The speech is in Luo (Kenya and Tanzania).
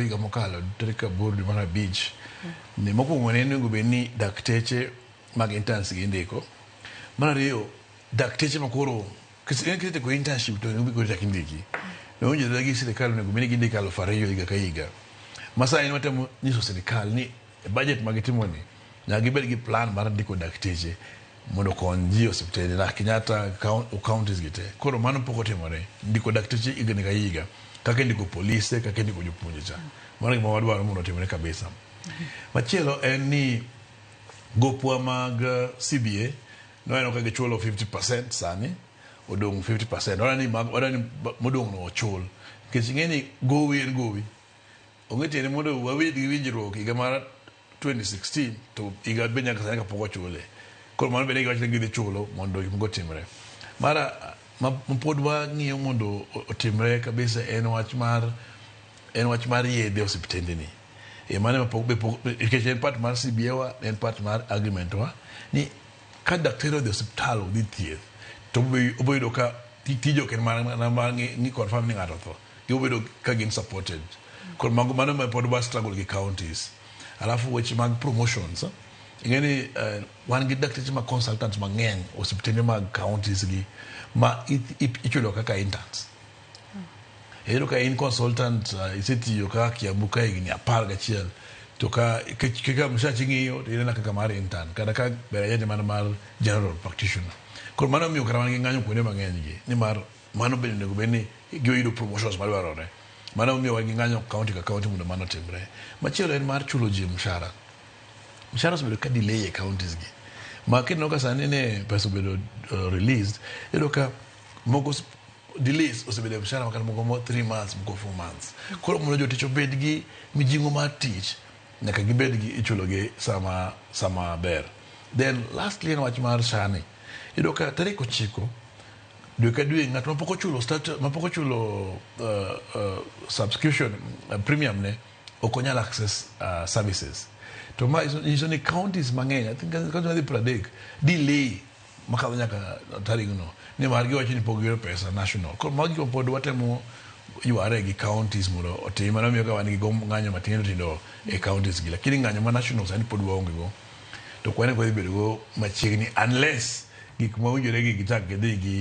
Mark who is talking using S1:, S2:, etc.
S1: higa mokalo tarik bordo mana beach ne mokwongo ne nego be ni dakteche mag interns gi ndiko mar ariyo dakteche makoro kete ko internship to ngubi ko takindiki no nje dagi serikali nego be ni gindika 2,000 higa ka higa masa en watemo nyiso serikali ni budget magitimo ni nyagi bed gi plan mar ndiko dakteche mondo konji osiptende na Kenyatta counties gite koro mano poko timore ndiko dakteche higa ka higa kaka ndiko polise kaka ndiko jopuonje cha mano gima wadwaro mondo timore kabisa machielo en ni gopwa mag CBA no eno ka gichulo 50% sani odong 50% ora ni modong no ochul kechingeni gowi ongete mondo wawid gi winjruok higa mar 2016 to higa benya ka sani ka poko chule koro mano bende giwacho ni gidhi chulo mondo gimgo timre mara pod wang'iyo mondo otimre kabisa en wach mar yedhe osiptende ni mano nikech en part mar CBA wa en part mar agreement wa ni ka daktari odhi osiptal odhi thieth to oboyudo ka tijo ken mar ng'i confirm ni ng'ato tho gibobedo ka gin supported koro mano pod wa struggle gi counties alafu weche mag promotions ingeni wan gi dakteche mag consultants mang'eny osiptende mag counties gi ma ichulo kaka interns ero ka in consultant isetiyo ka Kiambu ka higni 11 to ka mshachi ng'iyo to inena kaka mar intern kada ka berayete mana mar general practitioner koro mano miyo kara mangi ng'anyo kuonde mang'eny gi ni mar mano bende nego beni giyudo promotions madwarore mano miyo wangi ng'anyo county ka county mondo mano timre machielo en mar chulo ji mshahara osebedo ka delay e counties gi ma kineno ka sani ne pesa obedo released ero ka mogo delays osebedo mshahara makata mogo 3 months mogo 4 months koro mondo jotich obed gi mijingo mar tich nyaka gibed gi ichulo gi sama ber then lastly en wach mar shani ero ka tarik 9 dwe ka dwe ng'at mapoko chulo subscription premium ne okonyal access services to ma iso ni counties mang'eny I think counties madhi 30 delay makadho nyaka tarik no ni mar giwacho ni pok giyudo pesa national koro magi pod watemo yware gi counties mondo otim mano miyo ka wan gi ng'anyo matindo e counties gi lakini ng'anyo ma national sani pod waonge go to kwane ko dhi bedo go machiegni unless gik mawinjore gi gichak gidhi gi